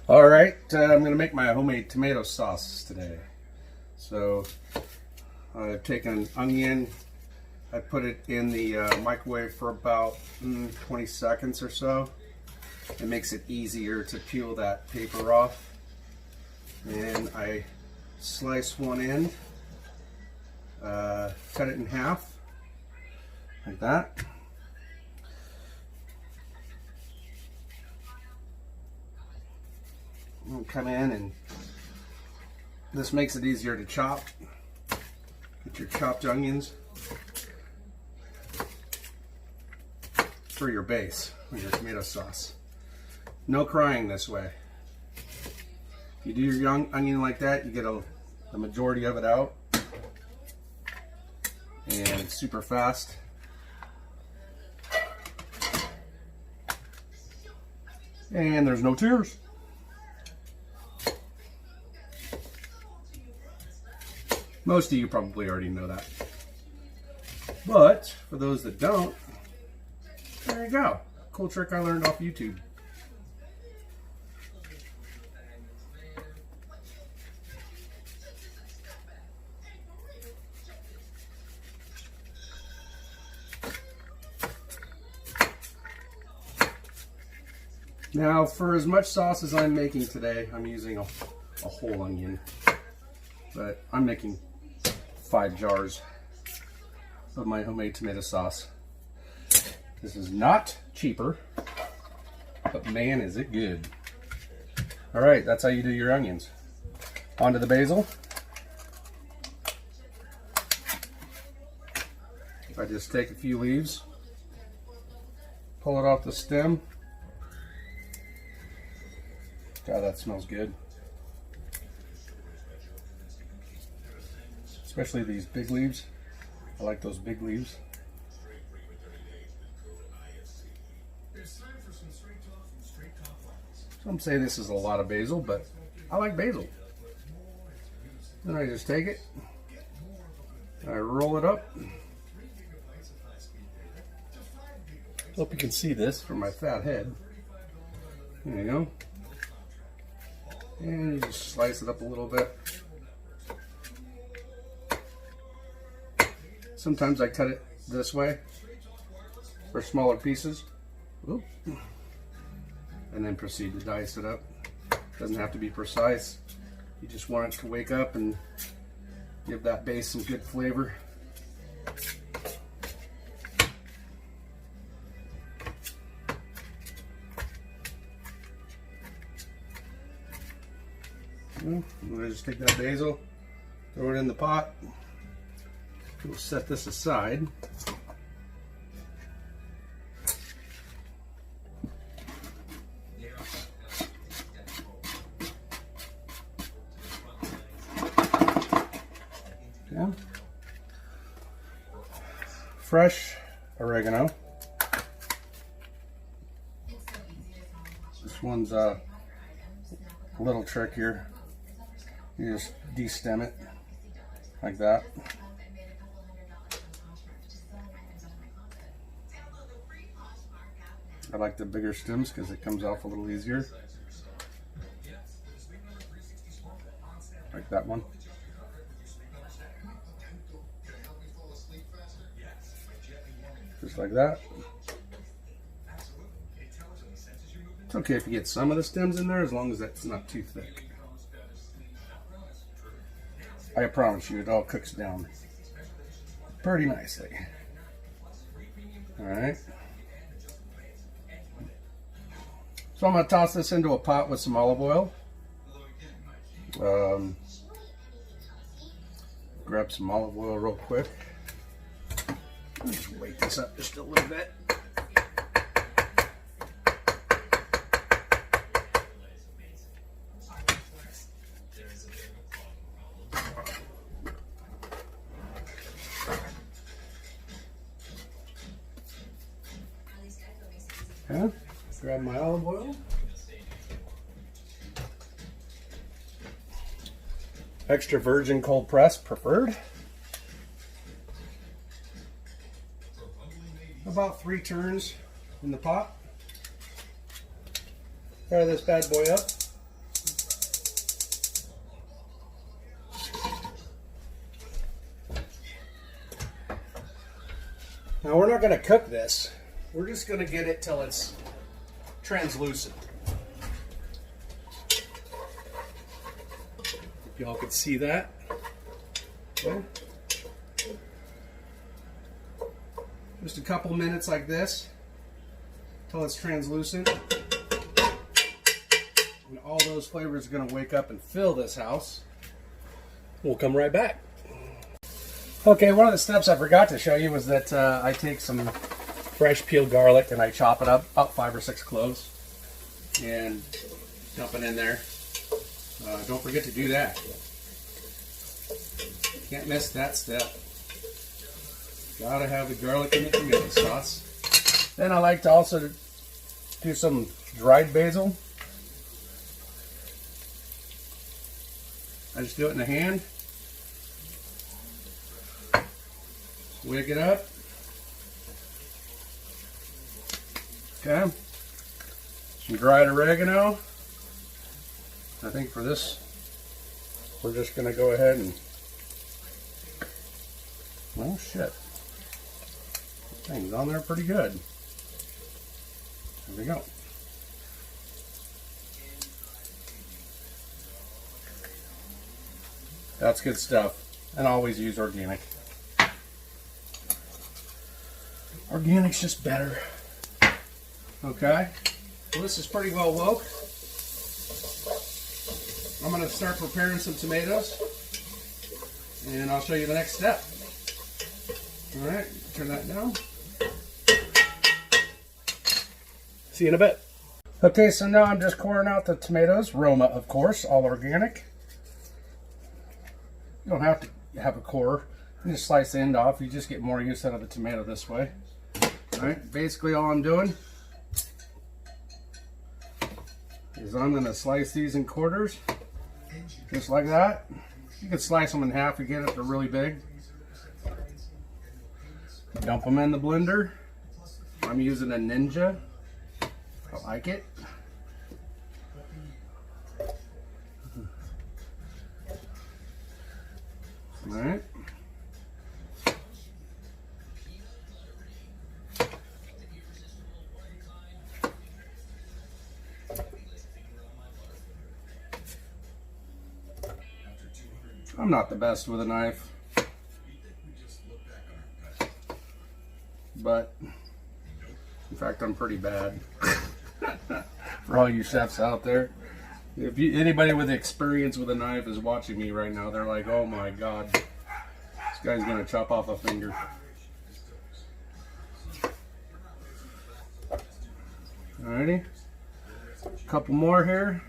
All right, I'm going to make my homemade tomato sauce today. So I've taken an onion, I put it in the microwave for about 20 seconds or so. It makes it easier to peel that paper off. And I slice one end, cut it in half, like that. And come in, and this makes it easier to chop. Get your chopped onions for your base, for your tomato sauce. No crying this way. If you do your young onion like that, you get the majority of it out, and it's super fast. And there's no tears. Most of you probably already know that. But for those that don't, there you go. Cool trick I learned off YouTube. Now, for as much sauce as I'm making today, I'm using a whole onion. But I'm making 5 jars of my homemade tomato sauce. This is not cheaper, but man, is it good. All right, that's how you do your onions. Onto the basil. I just take a few leaves, pull it off the stem. God, that smells good. Especially these big leaves. I like those big leaves. Some say this is a lot of basil, but I like basil. Then I just take it, I roll it up. Hope you can see this from my fat head. There you go. And you just slice it up a little bit. Sometimes I cut it this way for smaller pieces. Oop. And then proceed to dice it up. Doesn't have to be precise. You just want it to wake up and give that base some good flavor. I'm going to just take that basil, throw it in the pot. We'll set this aside. Okay. Fresh oregano. This one's a little trick here. You just de-stem it like that. I like the bigger stems because it comes off a little easier. Like that one. Just like that. It's okay if you get some of the stems in there as long as that's not too thick. I promise you, it all cooks down pretty nicely. Alright. So I'm going to toss this into a pot with some olive oil. Grab some olive oil real quick. Just wake this up just a little bit. Okay. Grab my olive oil. Extra virgin cold press preferred. About 3 turns in the pot. Fire this bad boy up. not going to cook this. We're just going to get it till it's translucent. If y'all could see that. Okay. Just a couple minutes like this till it's translucent. And all those flavors are going to wake up and fill this house. We'll come right back. Okay, one of the steps I forgot to show you was that I take some fresh peeled garlic and I chop it up, about 5 or 6 cloves, and dump it in there. Don't forget to do that. Can't miss that step. Gotta have the garlic and the tomato sauce. Then I like to also do some dried basil. I just do it in the hand. Wig it up. Okay. Some dried oregano. I think for this, we're just going to go ahead and, oh shit. Thing's on there pretty good. There we go. That's good stuff. And always use organic. Organic's just better. Okay. Well, this is pretty well woke. I'm going to start preparing some tomatoes. And I'll show you the next step. Alright, turn that down. See you in a bit. Okay, so now I'm just coring out the tomatoes. Roma, of course, all organic. You don't have to have a core. You just slice the end off. You just get more use out of the tomato this way. Alright, basically all I'm doing is I'm going to slice these in quarters. Just like that. You can slice them in half to get it to really big. Dump them in the blender. I'm using a Ninja. I like it. Alright. I'm not the best with a knife, but in fact I'm pretty bad. For all you chefs out there, if anybody with experience with a knife is watching me right now, they're like, oh my god, this guy's gonna chop off a finger. Alrighty, a couple more here.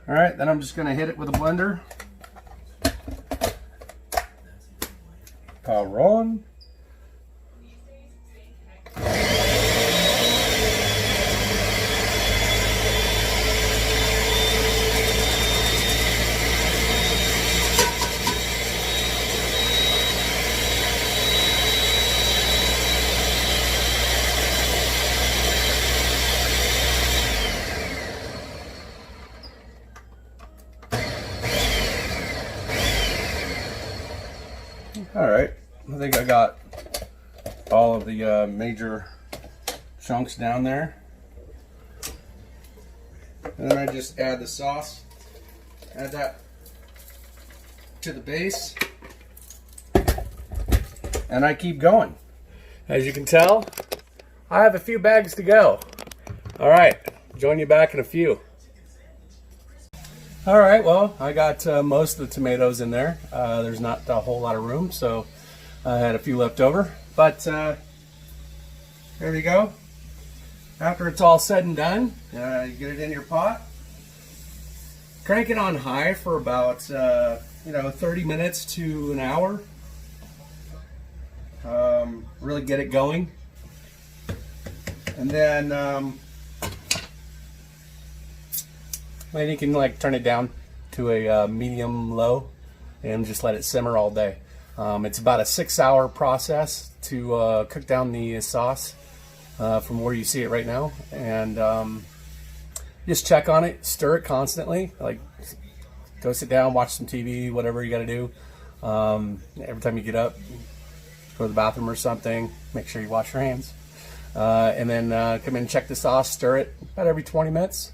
All right, then I'm just going to hit it with a blender. Power on. All right, I think I got all of the major chunks down there. And then I just add the sauce, add that to the base, and I keep going. As you can tell, I have a few bags to go. All right, join you back in a few. All right, well, I got most of the tomatoes in there. There's not a whole lot of room, so I had a few left over. But there you go. After it's all said and done, you get it in your pot. Crank it on high for about 30 minutes to an hour. Really get it going. And then And you can like turn it down to a medium low and just let it simmer all day. It's about a 6-hour process to cook down the sauce from where you see it right now. And just check on it, stir it constantly. Like, go sit down, watch some TV, whatever you got to do. Every time you get up, go to the bathroom or something, make sure you wash your hands. And then come in and check the sauce, stir it about every 20 minutes.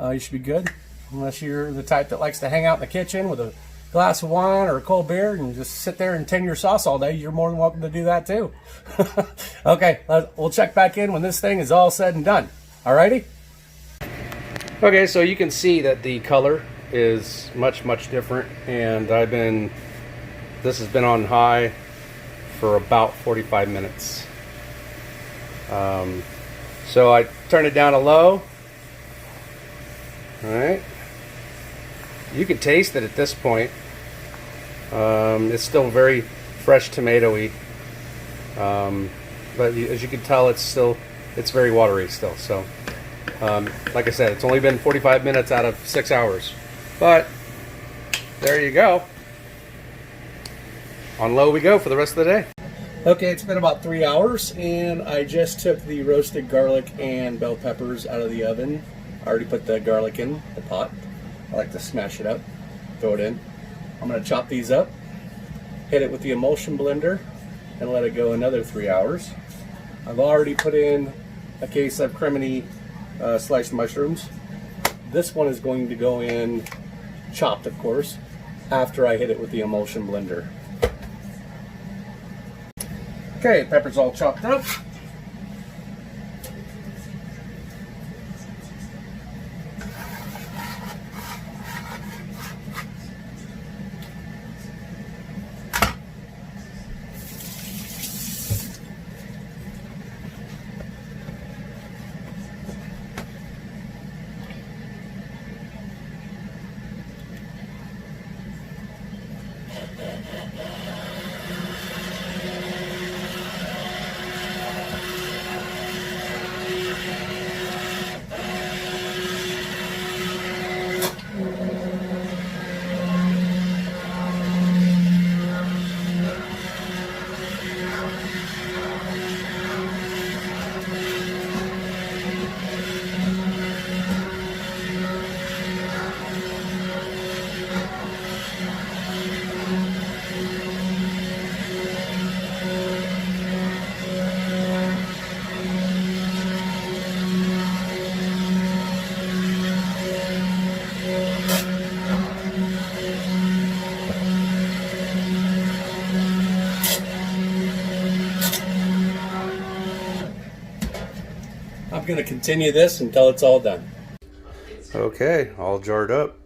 You should be good. Unless you're the type that likes to hang out in the kitchen with a glass of wine or a cold beer and just sit there and tin your sauce all day, you're more than welcome to do that too. Okay, we'll check back in when this thing is all said and done. Alrighty? Okay, so you can see that the color is much different, and this has been on high for about 45 minutes. So I turned it down to low. Alright. You can taste it at this point. It's still very fresh tomatoey. But as you can tell, it's very watery still. So, like I said, it's only been 45 minutes out of 6 hours. But, there you go. On low we go for the rest of the day. Okay, it's been about 3 hours, and I just took the roasted garlic and bell peppers out of the oven. I already put the garlic in the pot. I like to smash it up, throw it in. I'm going to chop these up, hit it with the emulsion blender, and let it go another 3 hours. I've already put in a case of crimini sliced mushrooms. This one is going to go in chopped, of course, after I hit it with the emulsion blender. Okay, pepper's all chopped up. I'm going to continue this until it's all done. Okay, all jarred up.